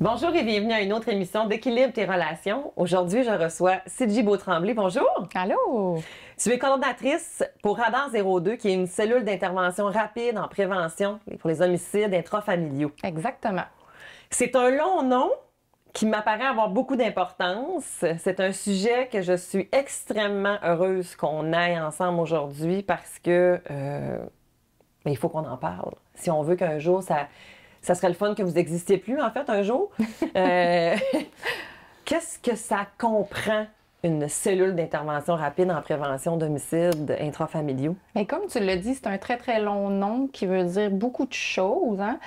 Bonjour et bienvenue à une autre émission d'Équilibre tes relations. Aujourd'hui, je reçois Sidji Beautremblay. Bonjour. Allô? Tu es coordonnatrice pour Radar 02, qui est une cellule d'intervention rapide en prévention pour les homicides intrafamiliaux. Exactement. C'est un long nom qui m'apparaît avoir beaucoup d'importance. C'est un sujet que je suis extrêmement heureuse qu'on aille ensemble aujourd'hui parce que il faut qu'on en parle. Si on veut qu'un jour, ça serait le fun que vous n'existiez plus, en fait, un jour. Qu'est-ce que ça comprend, une cellule d'intervention rapide en prévention d'homicides intrafamiliaux? Mais comme tu l'as dit, c'est un très, très long nom qui veut dire beaucoup de choses, hein?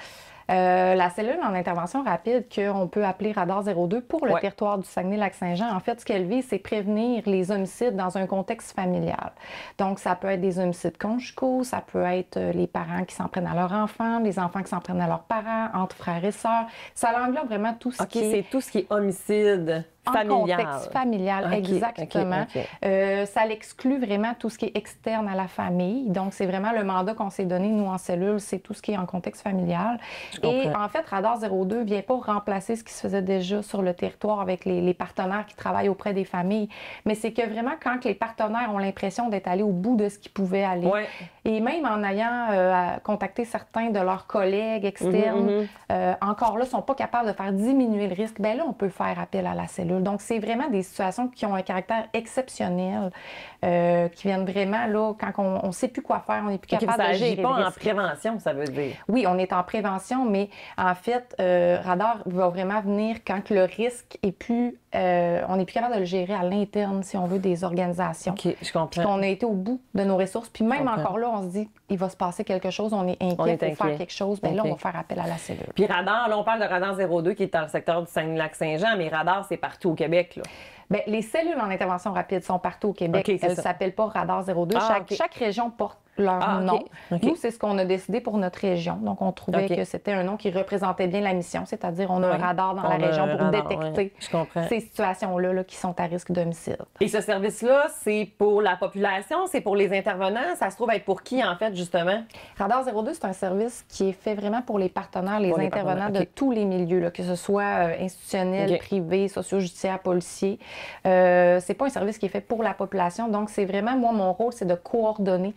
La cellule en intervention rapide qu'on peut appeler Radar 02 pour le territoire du Saguenay-Lac-Saint-Jean, en fait, ce qu'elle vise, c'est prévenir les homicides dans un contexte familial. Donc, ça peut être des homicides conjugaux, ça peut être les parents qui s'en prennent à leurs enfants, les enfants qui s'en prennent à leurs parents, entre frères et sœurs. Ça englobe vraiment tout ce qui est... c'est tout ce qui est homicide familial. En contexte familial, exactement. Ça l'exclut vraiment tout ce qui est externe à la famille. Donc, c'est vraiment le mandat qu'on s'est donné, nous, en cellule, c'est tout ce qui est en contexte familial. Et en fait, Radar 02 ne vient pas remplacer ce qui se faisait déjà sur le territoire avec les partenaires qui travaillent auprès des familles. Mais c'est que vraiment, quand les partenaires ont l'impression d'être allés au bout de ce qu'ils pouvaient aller, et même en ayant contacté certains de leurs collègues externes, encore là, ne sont pas capables de faire diminuer le risque, bien là, on peut faire appel à la cellule. Donc, c'est vraiment des situations qui ont un caractère exceptionnel, qui viennent vraiment, là, quand on ne sait plus quoi faire, on n'est plus capable de gérer le risque. Ça n'agit pas en prévention, ça veut dire? Oui, on est en prévention, mais en fait, Radar va vraiment venir quand le risque est plus... on n'est plus capable de le gérer à l'interne, si on veut, des organisations. OK, je comprends. Puis qu'on a été au bout de nos ressources. Puis même encore là, on se dit, il va se passer quelque chose, on est inquiet, il faut faire quelque chose. Bien là, on va faire appel à la cellule. Puis Radar, là, on parle de Radar 02 qui est dans le secteur du Saguenay-Lac-Saint-Jean, mais Radar, c'est partout au Québec, là. Bien, les cellules en intervention rapide sont partout au Québec. Elles ne s'appellent pas Radar 02. Chaque région porte leur nom. Nous, c'est ce qu'on a décidé pour notre région. Donc, on trouvait que c'était un nom qui représentait bien la mission, c'est-à-dire on a un radar dans la région pour détecter ces situations-là qui sont à risque d'homicide. Et ce service-là, c'est pour la population, c'est pour les intervenants? Ça se trouve être pour qui, en fait, justement? Radar 02, c'est un service qui est fait vraiment pour les partenaires, les intervenants de tous les milieux, là, que ce soit institutionnel, privé, socio-judiciaire, policier. C'est pas un service qui est fait pour la population. Donc, c'est vraiment, moi, mon rôle, c'est de coordonner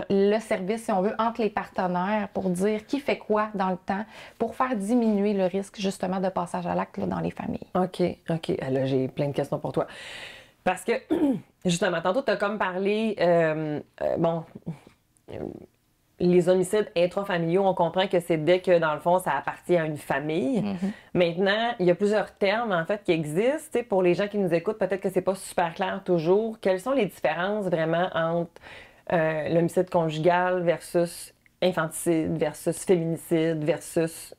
le service, si on veut, entre les partenaires pour dire qui fait quoi dans le temps pour faire diminuer le risque, justement, de passage à l'acte dans les familles. OK. Là, j'ai plein de questions pour toi. Parce que, justement, tantôt, tu as comme parlé, les homicides intrafamiliaux, on comprend que c'est dès que, dans le fond, ça appartient à une famille. Maintenant, il y a plusieurs termes, en fait, qui existent. Pour les gens qui nous écoutent, peut-être que c'est pas super clair toujours. Quelles sont les différences, vraiment, entre l'homicide conjugal versus infanticide, versus féminicide, versus...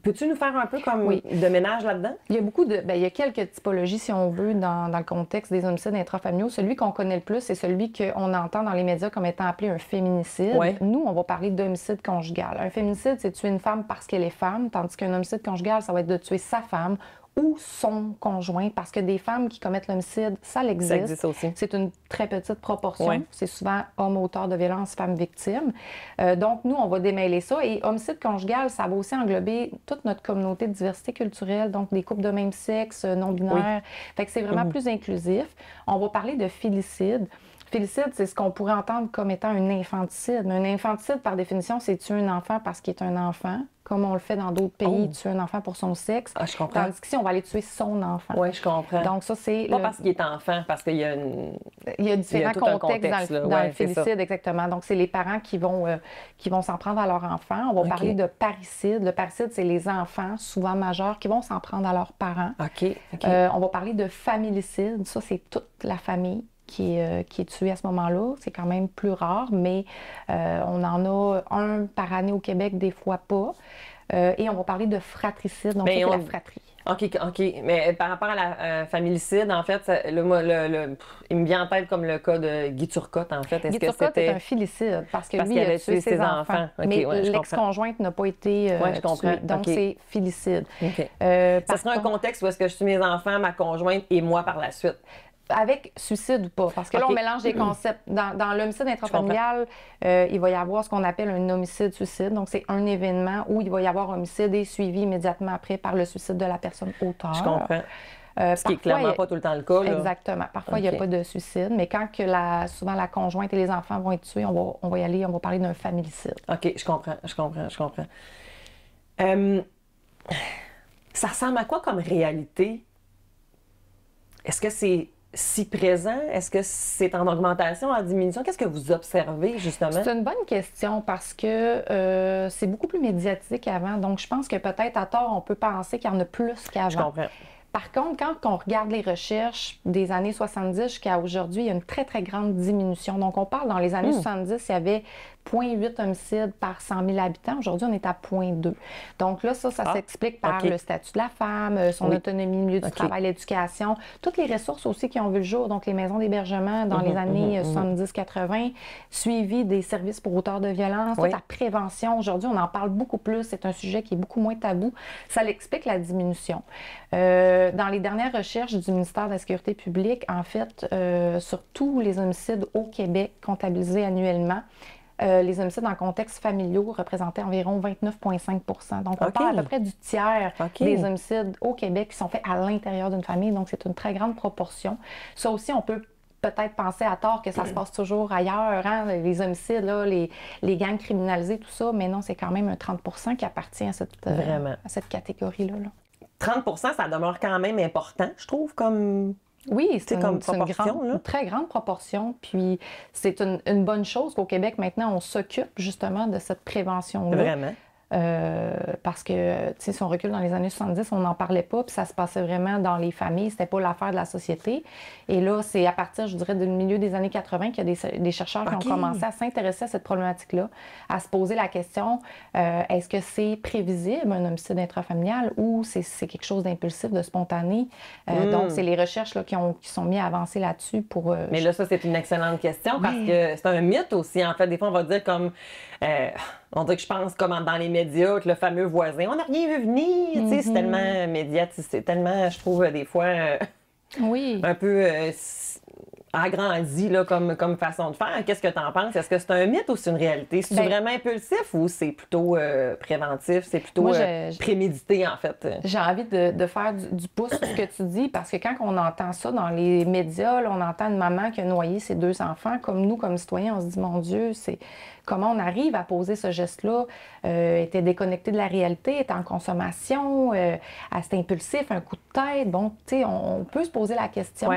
peux-tu nous faire un peu comme de ménage là-dedans? Il y a beaucoup de... il y a quelques typologies, si on veut, dans le contexte des homicides intrafamiliaux. Celui qu'on connaît le plus, c'est celui qu'on entend dans les médias comme étant appelé un féminicide. Nous, on va parler d'homicide conjugal. Un féminicide, c'est tuer une femme parce qu'elle est femme, tandis qu'un homicide conjugal, ça va être de tuer sa femme ou son conjoint, parce que des femmes qui commettent l'homicide, ça existe. Ça existe aussi. C'est une très petite proportion. C'est souvent homme auteur de violence, femme victime. Donc, nous, on va démêler ça. Et homicide conjugal, ça va aussi englober toute notre communauté de diversité culturelle, donc des couples de même sexe, non-binaires. Fait que c'est vraiment plus inclusif. On va parler de félicide. Félicide, c'est ce qu'on pourrait entendre comme étant un infanticide. Mais un infanticide, par définition, c'est tuer un enfant parce qu'il est un enfant, comme on le fait dans d'autres pays, tuer un enfant pour son sexe. Je comprends. Tandis qu'ici, on va aller tuer son enfant. Oui, je comprends. Donc ça, c'est... Pas parce qu'il est enfant, parce qu'il y a une... Il y a différents contextes dans le félicide, exactement. Donc, c'est les parents qui vont s'en prendre à leur enfant. On va parler de parricide. Le parricide, c'est les enfants, souvent majeurs, qui vont s'en prendre à leurs parents. On va parler de familicide. Ça, c'est toute la famille qui est tué à ce moment-là. C'est quand même plus rare, mais on en a un par année au Québec, des fois pas. Et on va parler de fratricide, donc c'est la fratrie. OK. Mais par rapport à la familicide, en fait, il me vient en tête comme le cas de Guy Turcotte, en fait. Guy Turcotte est un félicide parce que lui, il a tué ses enfants. Mais l'ex-conjointe n'a pas été tuée. Donc, c'est félicide. Ça serait un contexte où est-ce que je tue mes enfants, ma conjointe et moi par la suite. Avec suicide ou pas, parce que là, on mélange des concepts. Dans l'homicide intrafamilial, il va y avoir ce qu'on appelle un homicide-suicide. Donc, c'est un événement où il va y avoir homicide et suivi immédiatement après par le suicide de la personne auteur. Je comprends. Ce qui n'est clairement pas tout le temps le cas. Là. Exactement. Parfois, il n'y a pas de suicide, mais quand souvent la conjointe et les enfants vont être tués, on va parler d'un familicide. OK, je comprends. Ça ressemble à quoi comme réalité? Est-ce que c'est si présent? Est-ce que c'est en augmentation, en diminution? Qu'est-ce que vous observez, justement? C'est une bonne question parce que c'est beaucoup plus médiatisé qu'avant. Donc, je pense que peut-être à tort, on peut penser qu'il y en a plus qu'avant. Je comprends. Par contre, quand on regarde les recherches des années 70 jusqu'à aujourd'hui, il y a une très, très grande diminution. Donc, on parle dans les années 70, il y avait 0,8 homicides par 100 000 habitants. Aujourd'hui, on est à 0,2. Donc là, ça s'explique par le statut de la femme, son autonomie, milieu du travail, l'éducation, toutes les ressources aussi qui ont vu le jour, donc les maisons d'hébergement dans les années 70-80, suivi des services pour auteurs de violence, toute la prévention. Aujourd'hui, on en parle beaucoup plus. C'est un sujet qui est beaucoup moins tabou. Ça l'explique la diminution. Dans les dernières recherches du ministère de la Sécurité publique, en fait, sur tous les homicides au Québec comptabilisés annuellement, les homicides en contexte familiaux représentaient environ 29,5 %. Donc, on parle à peu près du tiers des homicides au Québec qui sont faits à l'intérieur d'une famille. Donc, c'est une très grande proportion. Ça aussi, on peut peut-être penser à tort que ça se passe toujours ailleurs, hein? Les homicides, là, les gangs criminalisés, tout ça. Mais non, c'est quand même un 30 % qui appartient à cette catégorie-là. 30 % ça demeure quand même important, je trouve, comme... Oui, c'est une très grande proportion. Puis c'est une bonne chose qu'au Québec, maintenant, on s'occupe justement de cette prévention-là. Vraiment. Parce que, tu sais, si on recule dans les années 70, on n'en parlait pas, puis ça se passait vraiment dans les familles, c'était pas l'affaire de la société. Et là, c'est à partir, je dirais, du milieu des années 80 qu'il y a des chercheurs qui ont commencé à s'intéresser à cette problématique-là, à se poser la question, est-ce que c'est prévisible, un homicide intrafamilial, ou c'est quelque chose d'impulsif, de spontané? Donc, c'est les recherches là, qui sont mis à avancer là-dessus pour... Mais là, ça, c'est une excellente question, parce que c'est un mythe aussi, en fait. Des fois, on va dire comme... on dirait que je pense comme dans les médias, que le fameux voisin, on n'a rien vu venir, tu sais, c'est tellement médiatisé, c'est tellement, je trouve, des fois, un peu agrandi là, comme façon de faire. Qu'est-ce que tu en penses? Est-ce que c'est un mythe ou c'est une réalité? C'est vraiment impulsif ou c'est plutôt préventif? C'est plutôt prémédité, en fait? J'ai envie de faire du pouce sur ce que tu dis, parce que quand on entend ça dans les médias, là, on entend une maman qui a noyé ses 2 enfants. Comme nous, comme citoyens, on se dit, mon Dieu, c'est comment on arrive à poser ce geste-là? Était déconnecté de la réalité, était en consommation, c'était impulsif, un coup de tête. Bon, tu sais, on peut se poser la question.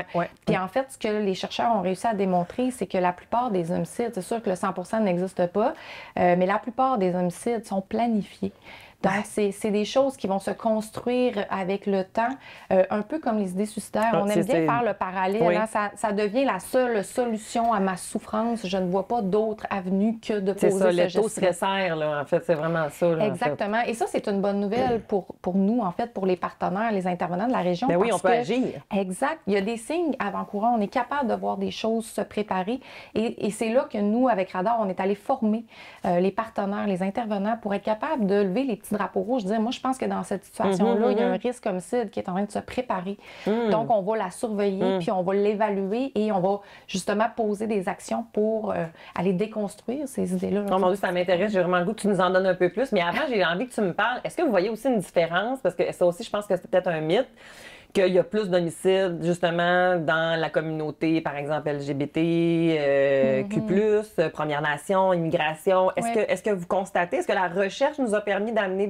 Puis en fait, ce que les chercheurs ont réussi à démontrer, c'est que la plupart des homicides, c'est sûr que le 100% n'existe pas, mais la plupart des homicides sont planifiés. Donc, c'est des choses qui vont se construire avec le temps, un peu comme les idées suicidaires. On aime bien faire le parallèle. Hein? Ça devient la seule solution à ma souffrance. Je ne vois pas d'autre avenue que de poser ce geste. C'est ça, le taux stresseur, là, en fait, c'est vraiment ça. Là, exactement. En fait. Et ça, c'est une bonne nouvelle pour nous, en fait, pour les partenaires, les intervenants de la région. Ben oui, on peut agir. Exact. Il y a des signes avant-coureurs. On est capable de voir des choses se préparer. Et c'est là que nous, avec Radar, on est allé former les partenaires, les intervenants pour être capables de lever les petits drapeaux rouges, dire, moi, je pense que dans cette situation-là, il y a un risque homicide qui est en train de se préparer. Donc, on va la surveiller, puis on va l'évaluer et on va justement poser des actions pour aller déconstruire ces idées-là. Oh mon Dieu, ça m'intéresse. J'ai vraiment le goût que tu nous en donnes un peu plus. Mais avant, j'ai envie que tu me parles. Est-ce que vous voyez aussi une différence? Parce que ça aussi, je pense que c'est peut-être un mythe. Qu'il y a plus d'homicides, justement, dans la communauté, par exemple, LGBT, Q+, Premières Nations, immigration. Est-ce que vous constatez, est-ce que la recherche nous a permis d'amener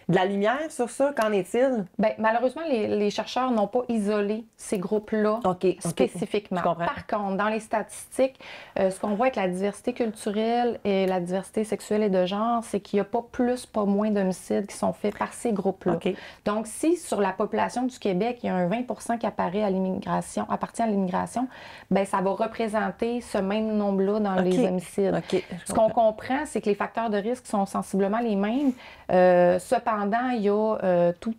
de la lumière sur ça? Qu'en est-il? Bien, malheureusement, les chercheurs n'ont pas isolé ces groupes-là spécifiquement. Par contre, dans les statistiques, ce qu'on voit avec la diversité culturelle et la diversité sexuelle et de genre, c'est qu'il n'y a pas plus, pas moins d'homicides qui sont faits par ces groupes-là. Donc, si sur la population du Québec, il y a un 20 % qui appartient à l'immigration, bien, ça va représenter ce même nombre-là dans les homicides. Ce qu'on comprend, c'est que les facteurs de risque sont sensiblement les mêmes. Cependant, il y a tout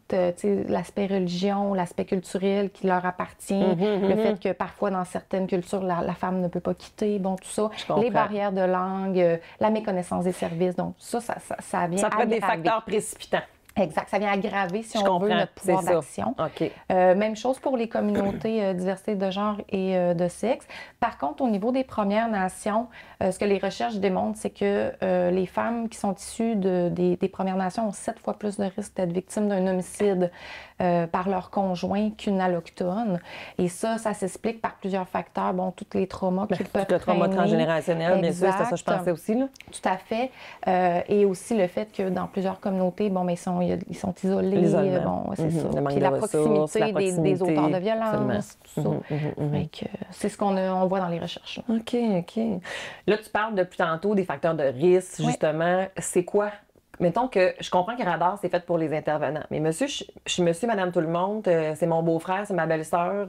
l'aspect religion, l'aspect culturel qui leur appartient, le fait que parfois, dans certaines cultures, la femme ne peut pas quitter, bon, tout ça, les barrières de langue, la méconnaissance des services. Donc, ça vient ça peut être des facteurs précipitants. Exact. Ça vient aggraver, si on veut, notre pouvoir d'action. Okay. Même chose pour les communautés diversité de genre et de sexe. Par contre, au niveau des Premières Nations, ce que les recherches démontrent, c'est que les femmes qui sont issues des Premières Nations ont 7 fois plus de risque d'être victimes d'un homicide par leur conjoint qu'une allochtone. Et ça s'explique par plusieurs facteurs. Bon, tous les traumas qu'ils peuvent traîner. Le trauma transgénérationnel, bien sûr, c'est ça que je pensais aussi. Là. Tout à fait. Et aussi le fait que dans plusieurs communautés, bon, mais ils sont isolés. Bon, c'est ça. Puis la proximité des auteurs de violence, tout ça. C'est ce qu'on voit dans les recherches. Là. OK. Là, tu parles depuis tantôt des facteurs de risque, justement. C'est quoi? Mettons que je comprends que Radar, c'est fait pour les intervenants. Mais monsieur, je suis monsieur, madame, tout le monde. C'est mon beau-frère, c'est ma belle-sœur,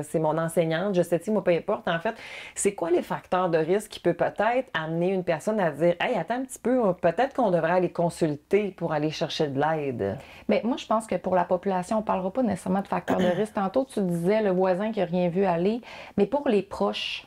c'est mon enseignante. Je sais, moi, peu importe. En fait, c'est quoi les facteurs de risque qui peut peut-être amener une personne à dire « Hey, attends un petit peu, peut-être qu'on devrait aller consulter pour aller chercher de l'aide. » Bien, moi, je pense que pour la population, on ne parlera pas nécessairement de facteurs de risque. Tantôt, tu disais le voisin qui n'a rien vu aller. Mais pour les proches,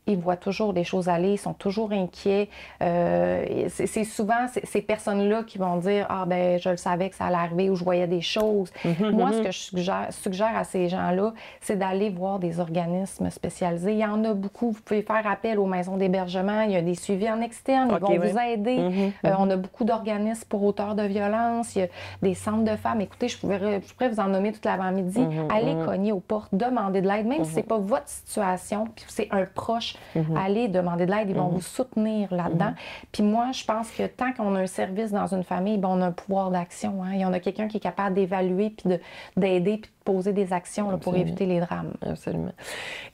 ils voient toujours des choses aller, ils sont toujours inquiets. C'est souvent ces personnes-là qui vont dire « Ah, ben je le savais que ça allait arriver » ou « Je voyais des choses ». Moi, ce que je suggère à ces gens-là, c'est d'aller voir des organismes spécialisés. Il y en a beaucoup. Vous pouvez faire appel aux maisons d'hébergement. Il y a des suivis en externe. Ils vont vous aider. On a beaucoup d'organismes pour auteurs de violence. Il y a des centres de femmes. Écoutez, je pourrais vous en nommer toute l'avant-midi. Allez cogner aux portes, demander de l'aide, même si ce n'est pas votre situation, puis c'est un proche. Allez demander de l'aide, ils vont vous soutenir là-dedans. Puis moi, je pense que tant qu'on a un service dans une famille, ben, on a un pouvoir d'action. Hein? Il y en a quelqu'un qui est capable d'évaluer, puis d'aider, puis de poser des actions là, pour éviter les drames. Absolument.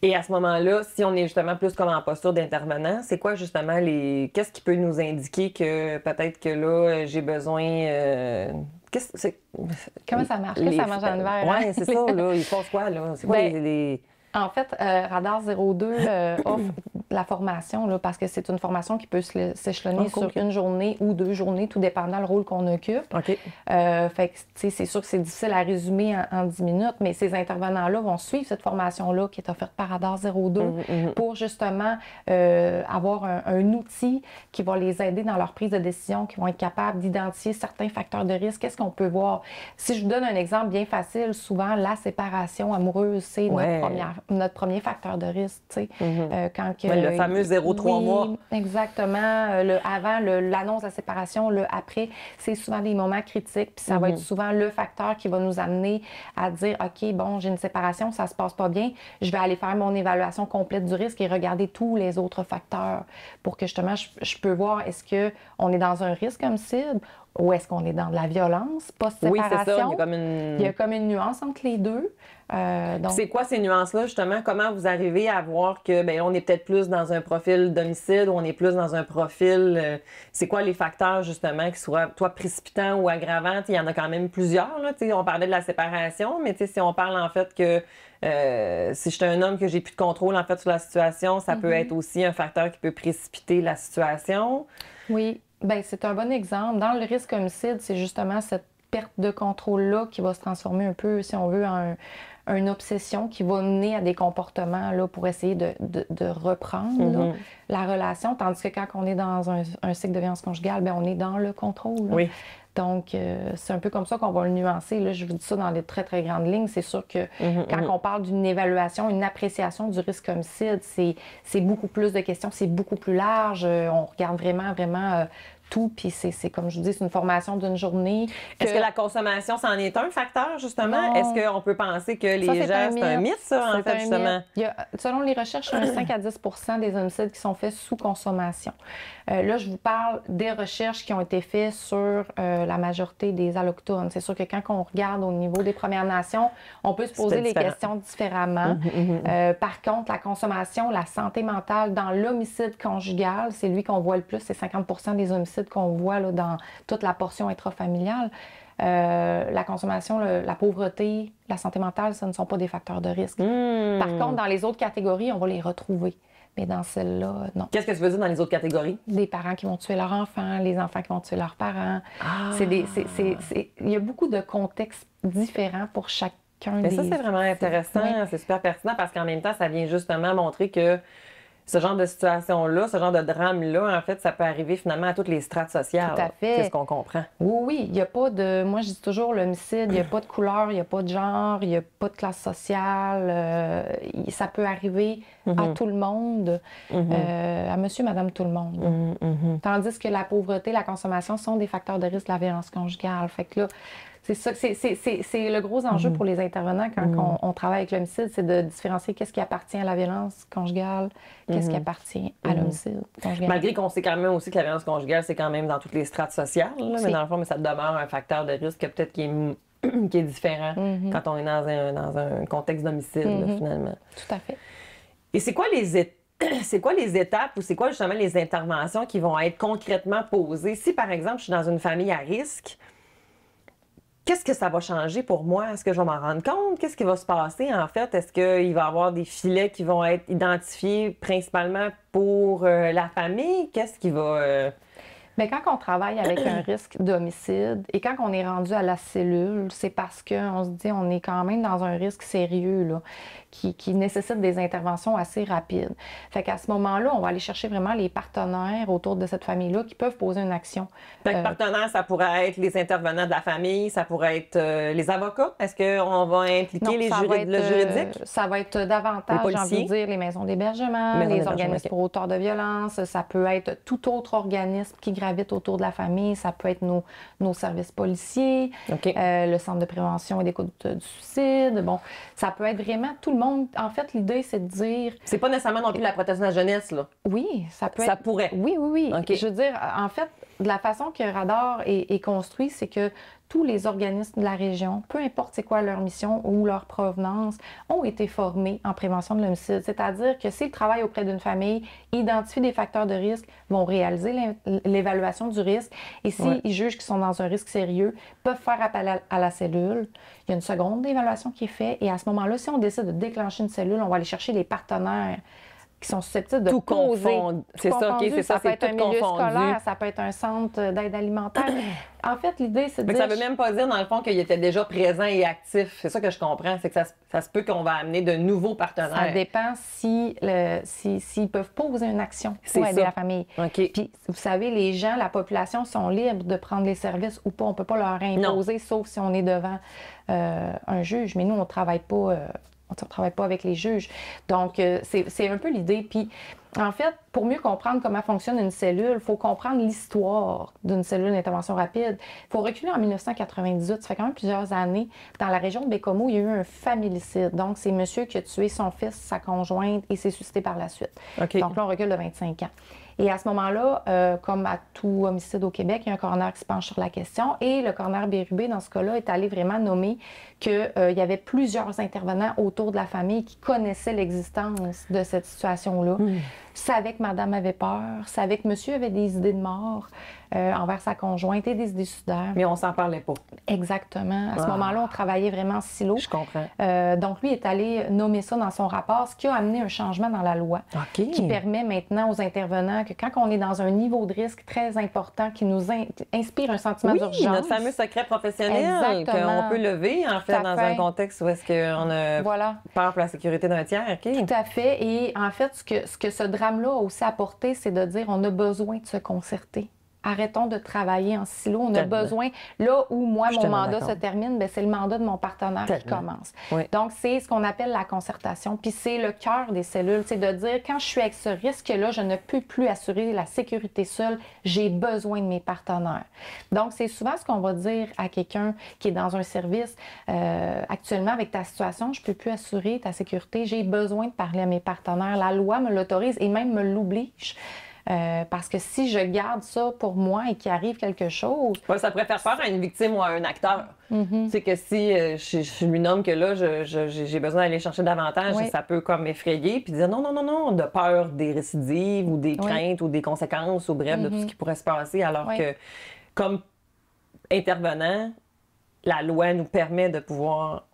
Et à ce moment-là, si on est justement plus comme en posture d'intervenant, c'est quoi justement qu'est-ce qui peut nous indiquer que peut-être que là, j'ai besoin... Comment ça marche? Qu'est-ce que ça marche en hiver? Oui, c'est ça, là. Il se passe quoi, là? C'est quoi En fait, Radar 02 offre la formation, là, parce que c'est une formation qui peut s'échelonner sur une journée ou 2 journées, tout dépendant du rôle qu'on occupe. OK. Fait que, c'est sûr que c'est difficile à résumer en 10 minutes, mais ces intervenants-là vont suivre cette formation-là qui est offerte par Radar 02 pour justement avoir un outil qui va les aider dans leur prise de décision, qui vont être capables d'identifier certains facteurs de risque. Qu'est-ce qu'on peut voir? Si je vous donne un exemple bien facile, souvent, la séparation amoureuse, c'est notre premier facteur de risque, tu sais. Le fameux 0-3 mois. Exactement. Avant l'annonce de la séparation, le après, c'est souvent des moments critiques, puis ça va être souvent le facteur qui va nous amener à dire, OK, bon, j'ai une séparation, ça se passe pas bien, je vais aller faire mon évaluation complète du risque et regarder tous les autres facteurs pour que justement, je peux voir est-ce qu'on est dans un risque homicide ou est-ce qu'on est dans de la violence post-séparation? Oui, c'est ça. Il y a comme une nuance entre les deux. Donc... C'est quoi ces nuances-là, justement? Comment vous arrivez à voir que, bien, on est peut-être plus dans un profil d'homicide ou on est plus dans un profil... c'est quoi les facteurs, justement, qui soient, toi, précipitants ou aggravants? Il y en a quand même plusieurs, là. On parlait de la séparation, mais si on parle, en fait, que si je suis un homme que j'ai plus de contrôle, en fait, sur la situation, ça peut être aussi un facteur qui peut précipiter la situation. Oui. Bien, c'est un bon exemple. Dans le risque homicide, c'est justement cette perte de contrôle-là qui va se transformer un peu, si on veut, en une obsession qui va mener à des comportements là, pour essayer de reprendre là, la relation. Tandis que quand on est dans un cycle de violence conjugale, bien, on est dans le contrôle. Là. Oui. Donc, c'est un peu comme ça qu'on va le nuancer. Là, je vous dis ça dans les très, très grandes lignes. C'est sûr que quand on parle d'une évaluation, une appréciation du risque homicide, c'est beaucoup plus de questions, c'est beaucoup plus large. On regarde vraiment tout, puis c'est comme je vous dis, c'est une formation d'une journée. Est-ce que la consommation, c'en est un facteur, justement? Est-ce qu'on peut penser que les gens, c'est un mythe, ça, en fait, justement? Selon les recherches, il y a 5 à 10 des homicides qui sont faits sous consommation. Là, je vous parle des recherches qui ont été faites sur la majorité des Allochtones. C'est sûr que quand on regarde au niveau des Premières Nations, on peut se poser les questions différemment. Par contre, la consommation, la santé mentale dans l'homicide conjugal, c'est lui qu'on voit le plus, c'est 50 des homicides qu'on voit là, dans toute la portion intrafamiliale. La consommation, la pauvreté, la santé mentale, ce ne sont pas des facteurs de risque. Par contre, dans les autres catégories, on va les retrouver. Mais dans celle-là, non. Qu'est-ce que tu veux dire dans les autres catégories? Des parents qui vont tuer leurs enfants, les enfants qui vont tuer leurs parents. Il y a beaucoup de contextes différents pour chacun Mais ça, c'est vraiment intéressant. Oui. C'est super pertinent parce qu'en même temps, ça vient justement montrer que ce genre de situation-là, ce genre de drame-là, en fait, ça peut arriver finalement à toutes les strates sociales. Tout à fait. C'est ce qu'on comprend. Oui, oui. Il n'y a pas de... Moi, je dis toujours, l'homicide, il n'y a pas de couleur, il n'y a pas de genre, il n'y a pas de classe sociale. Ça peut arriver à tout le monde, à monsieur, madame, tout le monde. Tandis que la pauvreté, la consommation sont des facteurs de risque de la violence conjugale. Fait que là, c'est ça, c'est le gros enjeu pour les intervenants quand on travaille avec l'homicide, c'est de différencier qu'est-ce qui appartient à la violence conjugale, qu'est-ce qui appartient à l'homicide conjugal. Malgré qu'on sait quand même aussi que la violence conjugale, c'est quand même dans toutes les strates sociales, là, mais dans le fond, ça demeure un facteur de risque peut-être qui est différent quand on est dans un contexte d'homicide, finalement. Tout à fait. Et c'est quoi les étapes ou c'est quoi justement les interventions qui vont être concrètement posées? Si, par exemple, je suis dans une famille à risque, qu'est-ce que ça va changer pour moi? Est-ce que je vais m'en rendre compte? Qu'est-ce qui va se passer, en fait? Est-ce qu'il va y avoir des filets qui vont être identifiés principalement pour la famille? Qu'est-ce qui va... Bien, quand on travaille avec un risque d'homicide et quand on est rendu à la cellule, c'est parce qu'on se dit on est quand même dans un risque sérieux là, qui nécessite des interventions assez rapides. Fait qu'à ce moment-là, on va aller chercher vraiment les partenaires autour de cette famille-là qui peuvent poser une action. Fait que partenaires, ça pourrait être les intervenants de la famille, ça pourrait être les avocats. Est-ce qu'on va impliquer le juridique? Ça va être davantage, j'ai envie de dire, les maisons d'hébergement, les organismes pour auteurs de violence. Ça peut être tout autre organisme qui gravite autour de la famille. Ça peut être nos services policiers, le centre de prévention et d'écoute du suicide. Bon, ça peut être vraiment tout le monde. En fait, l'idée, c'est de dire... C'est pas nécessairement non plus la protection de la jeunesse, là. Oui, ça peut être... Ça pourrait. Oui, oui, oui. Je veux dire, en fait, de la façon que Radar est construit, c'est que tous les organismes de la région, peu importe c'est quoi leur mission ou leur provenance, ont été formés en prévention de l'homicide. C'est-à-dire que s'ils travaillent auprès d'une famille, identifient des facteurs de risque, vont réaliser l'évaluation du risque et s'ils jugent qu'ils sont dans un risque sérieux, peuvent faire appel à la cellule. Il y a une seconde évaluation qui est faite et à ce moment-là, si on décide de déclencher une cellule, on va aller chercher les partenaires qui sont susceptibles de tout causer. C'est ça, OK, c'est ça, peut être un milieu confondu. Scolaire, ça peut être un centre d'aide alimentaire. En fait, l'idée, c'est de dire... Ça veut même pas dire, dans le fond, qu'il était déjà présent et actif. C'est ça que je comprends, c'est que ça se peut qu'on va amener de nouveaux partenaires. Ça dépend s'ils peuvent poser une action pour aider la famille. Puis, vous savez, les gens, la population sont libres de prendre les services ou pas. On peut pas leur imposer, sauf si on est devant un juge. Mais nous, on travaille pas... on ne travaille pas avec les juges. Donc, c'est un peu l'idée. Puis, en fait, pour mieux comprendre comment fonctionne une cellule, il faut comprendre l'histoire d'une cellule d'intervention rapide. Il faut reculer en 1998. Ça fait quand même plusieurs années. Dans la région de Bécomo, il y a eu un familicide. Donc, c'est monsieur qui a tué son fils, sa conjointe et s'est suicidé par la suite. Donc là, on recule de 25 ans. Et à ce moment-là, comme à tout homicide au Québec, il y a un coroner qui se penche sur la question. Et le coroner Bérubé, dans ce cas-là, est allé vraiment nommer qu'il y avait plusieurs intervenants autour de la famille qui connaissaient l'existence de cette situation-là. Savaient que madame avait peur, savaient que monsieur avait des idées de mort envers sa conjointe et des idées suicidaires. Mais on s'en parlait pas. Exactement. À ce moment-là, on travaillait vraiment en silo. Je comprends. Donc, lui est allé nommer ça dans son rapport, ce qui a amené un changement dans la loi qui permet maintenant aux intervenants que quand on est dans un niveau de risque très important qui nous inspire un sentiment d'urgence... Oui, notre fameux secret professionnel qu'on peut lever, en fait, dans un contexte où est-ce qu'on a peur pour la sécurité d'un tiers. Tout à fait. Et en fait, ce que ce drame-là a aussi apporté, c'est de dire on a besoin de se concerter. Arrêtons de travailler en silo. On a besoin, là où moi, mon mandat se termine, c'est le mandat de mon partenaire qui commence. Donc, c'est ce qu'on appelle la concertation. Puis c'est le cœur des cellules, c'est de dire, quand je suis avec ce risque-là, je ne peux plus assurer la sécurité seule, j'ai besoin de mes partenaires. Donc, c'est souvent ce qu'on va dire à quelqu'un qui est dans un service. Actuellement, avec ta situation, je ne peux plus assurer ta sécurité, j'ai besoin de parler à mes partenaires. La loi me l'autorise et même me l'oblige. Parce que si je garde ça pour moi et qu'il arrive quelque chose... ça pourrait faire peur à une victime ou à un acteur. C'est que si je lui nomme que là, j'ai besoin d'aller chercher davantage, ça peut comme m'effrayer puis dire non, de peur des récidives ou des craintes ou des conséquences ou bref, de tout ce qui pourrait se passer. Alors que, comme intervenant, la loi nous permet de pouvoir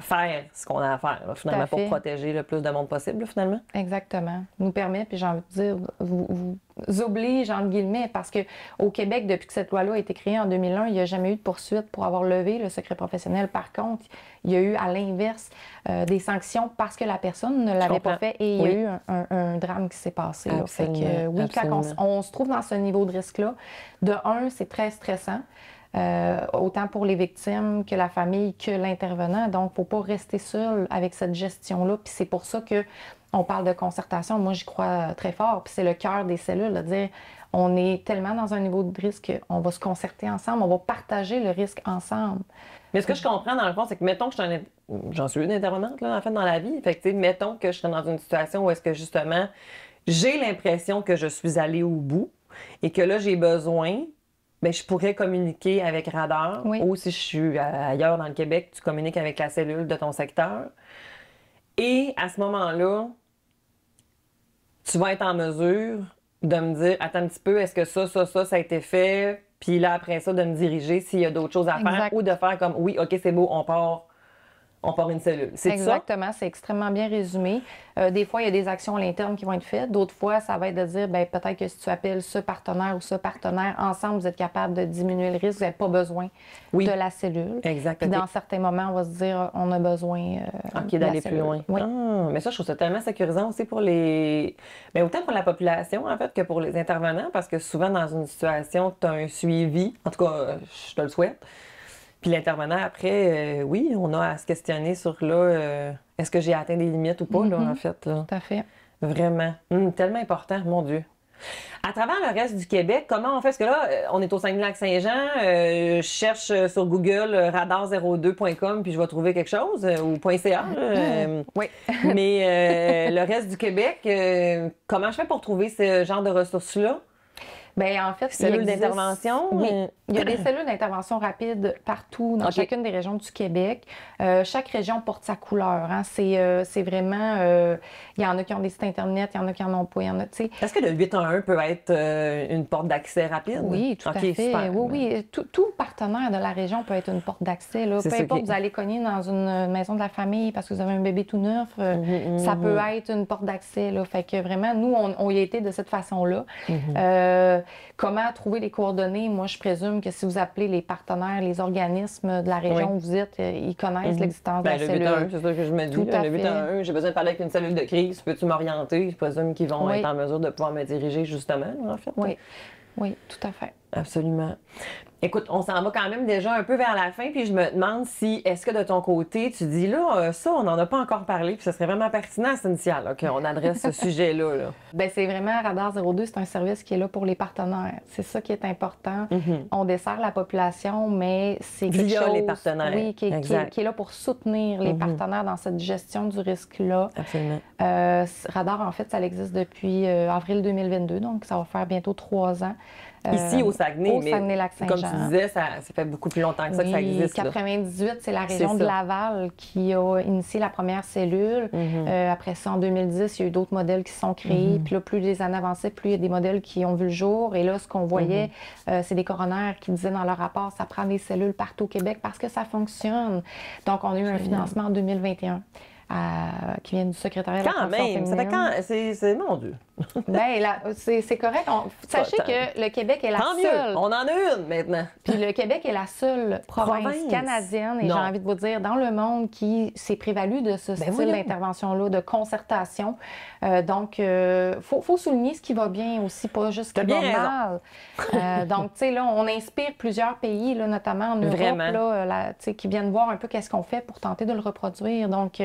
faire ce qu'on a à faire, là, finalement, pour protéger le plus de monde possible, là, finalement. Exactement. Nous permet, puis j'ai envie de dire, vous oblige, entre guillemets, parce qu'au Québec, depuis que cette loi-là a été créée en 2001, il n'y a jamais eu de poursuite pour avoir levé le secret professionnel. Par contre, il y a eu, à l'inverse, des sanctions parce que la personne ne l'avait pas fait et il y a eu un drame qui s'est passé. Là. Fait que, oui, quand on se trouve dans ce niveau de risque-là, de un, c'est très stressant. Autant pour les victimes que la famille que l'intervenant. Donc, il ne faut pas rester seul avec cette gestion-là. Puis c'est pour ça qu'on parle de concertation. Moi, j'y crois très fort. Puis c'est le cœur des cellules, de dire on est tellement dans un niveau de risque qu'on va se concerter ensemble, on va partager le risque ensemble. Mais ce que je comprends, dans le fond, c'est que, mettons que j'en suis une intervenante, là, en fait, dans la vie. Fait que, mettons que je serais dans une situation où est-ce que, justement, j'ai l'impression que je suis allée au bout et que là, j'ai besoin... Bien, je pourrais communiquer avec Radar ou si je suis ailleurs dans le Québec, tu communiques avec la cellule de ton secteur. Et à ce moment-là, tu vas être en mesure de me dire, attends un petit peu, est-ce que ça a été fait? Puis là, après ça, de me diriger s'il y a d'autres choses à faire ou de faire comme, oui, OK, c'est beau, on part une cellule. C'est exactement, c'est extrêmement bien résumé. Des fois, il y a des actions à l'interne qui vont être faites. D'autres fois, ça va être de dire, bien, peut-être que si tu appelles ce partenaire ou ce partenaire, ensemble, vous êtes capable de diminuer le risque. Vous n'avez pas besoin de la cellule. Exactement. Puis dans certains moments, on va se dire, on a besoin d'aller plus loin. Oui. Mais ça, je trouve ça tellement sécurisant aussi pour les... Mais autant pour la population, en fait, que pour les intervenants, parce que souvent, dans une situation, tu as un suivi. En tout cas, je te le souhaite. Puis l'intervenant, après, oui, on a à se questionner sur, là, est-ce que j'ai atteint des limites ou pas, là, en fait. Là. Tout à fait. Vraiment. Tellement important, mon Dieu. À travers le reste du Québec, comment on fait? Parce que là, on est au Saguenay-Lac-Saint-Jean, je cherche sur Google radar02.com puis je vais trouver quelque chose, ou .ca. Oui. Mais le reste du Québec, comment je fais pour trouver ce genre de ressources-là? Bien, en fait, cellules d'intervention? Oui. Il y a des cellules d'intervention rapide partout, dans chacune des régions du Québec. Chaque région porte sa couleur. Hein. C'est vraiment... il y en a qui ont des sites Internet, il y en a qui n'en ont pas. Est-ce que le 811 peut être une porte d'accès rapide? Oui, tout à fait. Super. Oui. Tout partenaire de la région peut être une porte d'accès. Peu importe, vous allez cogner dans une maison de la famille parce que vous avez un bébé tout neuf, ça peut être une porte d'accès. Fait que vraiment, nous, on y a été de cette façon-là. Comment trouver les coordonnées? Moi, je présume que si vous appelez les partenaires, les organismes de la région où vous êtes, ils connaissent l'existence de la cellule. Le 811, c'est ça que je me dis. Le 811, j'ai besoin de parler avec une cellule de crise. Peux-tu m'orienter? Je présume qu'ils vont être en mesure de pouvoir me diriger, justement, en fait. Oui, tout à fait. Absolument. Écoute, on s'en va quand même déjà un peu vers la fin, puis je me demande si, est-ce que de ton côté, tu dis là, ça, on n'en a pas encore parlé, puis ce serait vraiment pertinent, Cynthia, là, qu'on adresse ce sujet-là. Là. Bien, c'est vraiment Radar 02, c'est un service qui est là pour les partenaires. C'est ça qui est important. On dessert la population, mais c'est quelque chose les partenaires. Oui, qui est là pour soutenir les partenaires dans cette gestion du risque-là. Absolument. Radar, en fait, ça existe depuis avril 2022, donc ça va faire bientôt 3 ans. Ici, au Saguenay, au Saguenay-Lac-Saint-Jean. Comme tu disais, ça fait beaucoup plus longtemps que ça que ça existe. 98, c'est la région de Laval qui a initié la première cellule. Après ça, en 2010, il y a eu d'autres modèles qui se sont créés. Puis là, plus les années avançaient, plus il y a des modèles qui ont vu le jour. Et là, ce qu'on voyait, c'est des coronaires qui disaient dans leur rapport, ça prend des cellules partout au Québec parce que ça fonctionne. Donc, on a eu un financement en 2021. Qui vient du secrétariat de la Transition féminine. Ça fait quand? C'est mon Dieu. Bien, c'est correct. Sachez que le Québec est la seule. On en a une maintenant. Puis le Québec est la seule province canadienne, et j'ai envie de vous dire, dans le monde qui s'est prévalu de ce style d'intervention-là, de concertation. Donc, faut souligner ce qui va bien aussi, pas juste ce qui va mal. Donc, tu sais, là, on inspire plusieurs pays, là, notamment en Europe, là, qui viennent voir un peu qu'est-ce qu'on fait pour tenter de le reproduire. Donc,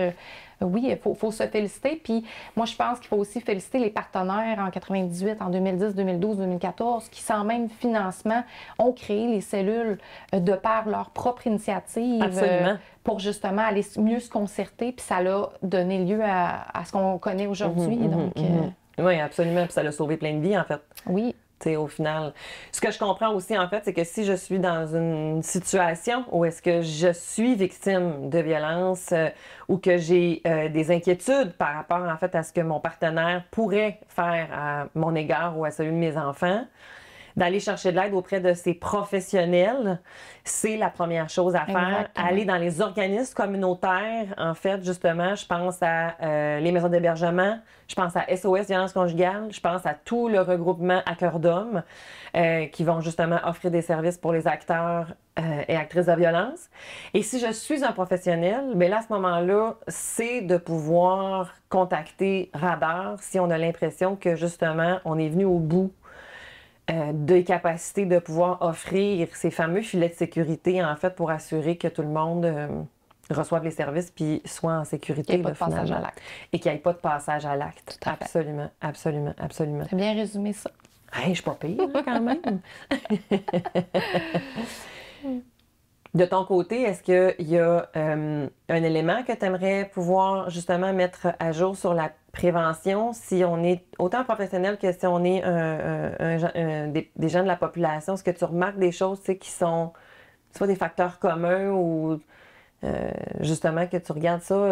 oui, il faut se féliciter. Puis moi, je pense qu'il faut aussi féliciter les partenaires en 98, en 2010, 2012, 2014, qui, sans même financement, ont créé les cellules de par leur propre initiative. Pour justement aller mieux se concerter. Puis ça a donné lieu à ce qu'on connaît aujourd'hui. Oui, absolument. Puis ça a sauvé plein de vies, en fait. Oui. T'sais, au final, ce que je comprends aussi, en fait, c'est que si je suis dans une situation où est-ce que je suis victime de violence ou que j'ai des inquiétudes par rapport, en fait, à ce que mon partenaire pourrait faire à mon égard ou à celui de mes enfants, d'aller chercher de l'aide auprès de ces professionnels, c'est la première chose à faire. Exactement. Aller dans les organismes communautaires, en fait, justement, je pense à les maisons d'hébergement, je pense à SOS Violence conjugale, je pense à tout le regroupement à cœur d'homme qui vont justement offrir des services pour les acteurs et actrices de violence. Et si je suis un professionnel, bien là, à ce moment-là, c'est de pouvoir contacter Radar si on a l'impression que justement, on est venu au bout des capacités de pouvoir offrir ces fameux filets de sécurité, en fait, pour assurer que tout le monde reçoive les services puis soit en sécurité. Qu'il n'y ait pas de passage à l'acte. Et qu'il n'y ait pas de passage à l'acte. Tout à fait. Absolument, absolument, absolument. C'est bien résumé ça. Hey, je suis pas pire, quand même. De ton côté, est-ce qu'il y a un élément que tu aimerais pouvoir justement mettre à jour sur la prévention si on est autant professionnel que si on est des gens de la population? Est-ce que tu remarques des choses qui sont soit des facteurs communs ou justement que tu regardes ça,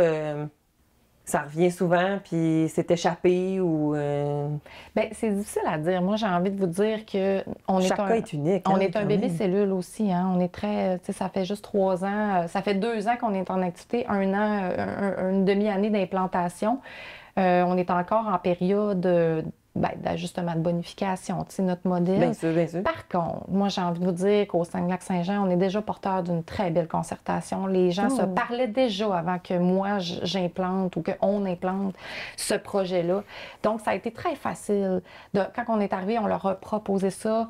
ça revient souvent puis c'est échappé ou... Bien, c'est difficile à dire. Moi, j'ai envie de vous dire que chaque cas est unique. On est un bébé cellule aussi. Hein? On est très... Tu sais, ça fait juste 3 ans. Ça fait 2 ans qu'on est en activité, 1 an, une demi-année d'implantation. On est encore en période d'ajustement de bonification, tu sais, notre modèle. Bien sûr, bien sûr. Par contre, moi, j'ai envie de vous dire qu'au Saguenay-Lac-Saint-Jean, on est déjà porteur d'une très belle concertation. Les gens se parlaient déjà avant que moi, j'implante ou qu'on implante ce projet-là. Donc, ça a été très facile. Quand on est arrivé, on leur a proposé ça.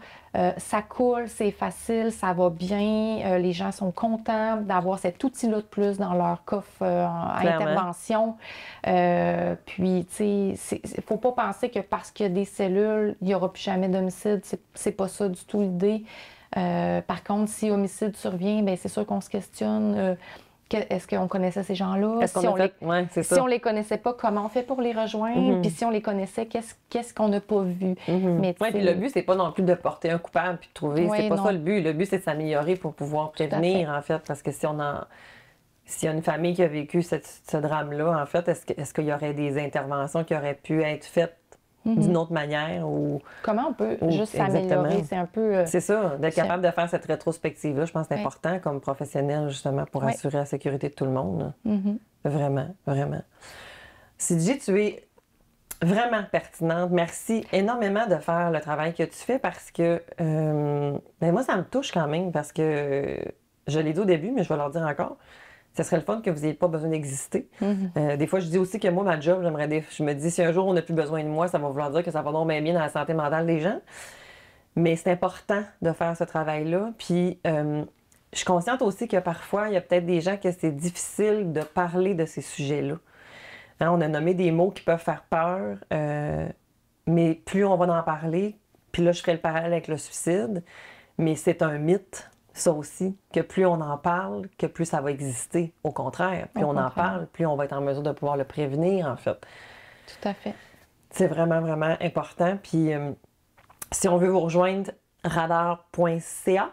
Ça coule, c'est facile, ça va bien. Les gens sont contents d'avoir cet outil-là de plus dans leur coffre à intervention. Puis, tu sais, il ne faut pas penser que parce qu'il y a des cellules, il n'y aura plus jamais d'homicide. C'est pas ça du tout l'idée. Par contre, si homicide survient, bien, c'est sûr qu'on se questionne. Est-ce qu'on connaissait ces gens-là? Si on les connaissait pas, comment on fait pour les rejoindre? Puis si on les connaissait, qu'est-ce qu'on n'a pas vu? Mais puis le but, c'est pas non plus de porter un coupable puis de trouver. C'est pas ça le but. Le but, c'est de s'améliorer pour pouvoir prévenir, en fait. Parce que s'il y a une famille qui a vécu ce drame-là, en fait, est-ce qu'il y aurait des interventions qui auraient pu être faites d'une autre manière ou... Comment on peut juste s'améliorer? C'est un peu... C'est ça, d'être capable de faire cette rétrospective-là, je pense que c'est important comme professionnel, justement, pour assurer la sécurité de tout le monde. Vraiment, vraiment. Sidji, tu es vraiment pertinente. Merci énormément de faire le travail que tu fais parce que moi, ça me touche quand même parce que je l'ai dit au début, mais je vais leur dire encore. Ce serait le fun que vous n'ayez pas besoin d'exister. Des fois, je dis aussi que moi, ma job, je me dis, si un jour on n'a plus besoin de moi, ça va vouloir dire que ça va donc bien dans la santé mentale des gens. Mais c'est important de faire ce travail-là. Puis, je suis consciente aussi que parfois, il y a peut-être des gens que c'est difficile de parler de ces sujets-là. Hein, on a nommé des mots qui peuvent faire peur, mais plus on va en parler, puis là, je ferai le parallèle avec le suicide, mais c'est un mythe. Ça aussi, que plus on en parle, que plus ça va exister. Au contraire, plus on en parle, plus on va être en mesure de pouvoir le prévenir, en fait. Tout à fait. C'est vraiment, vraiment important. Puis, si on veut vous rejoindre, radar.ca.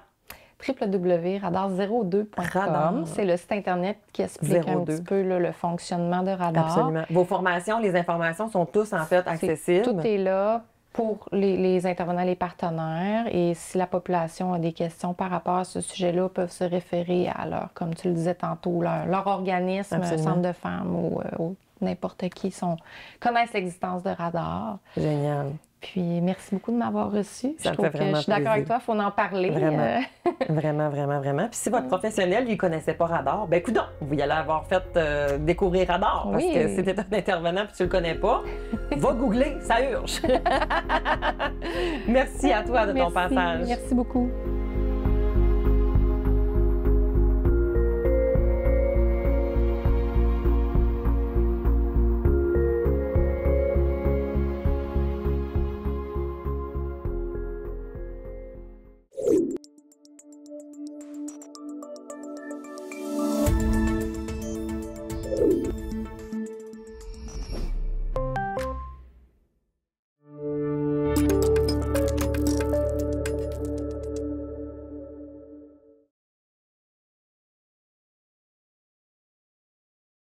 www.radar02.com. C'est le site Internet qui explique un petit peu le fonctionnement de Radar. Absolument. Vos formations, les informations sont tous, en fait, accessibles. Tout est là pour les intervenants, les partenaires. Et si la population a des questions par rapport à ce sujet-là, peuvent se référer à comme tu le disais tantôt, leur organisme, centre de femmes ou n'importe qui connaissent l'existence de Radar. Génial. Puis, merci beaucoup de m'avoir reçu. Ça me fait vraiment plaisir. Je suis d'accord avec toi, il faut en parler. Vraiment. Vraiment, vraiment, vraiment. Puis si votre professionnel, lui, ne connaissait pas Radar, bien, écoute, vous y allez avoir fait découvrir Radar. Parce que si tu es un intervenant et tu ne le connais pas, va googler, ça urge. Merci à toi de ton passage. Merci beaucoup.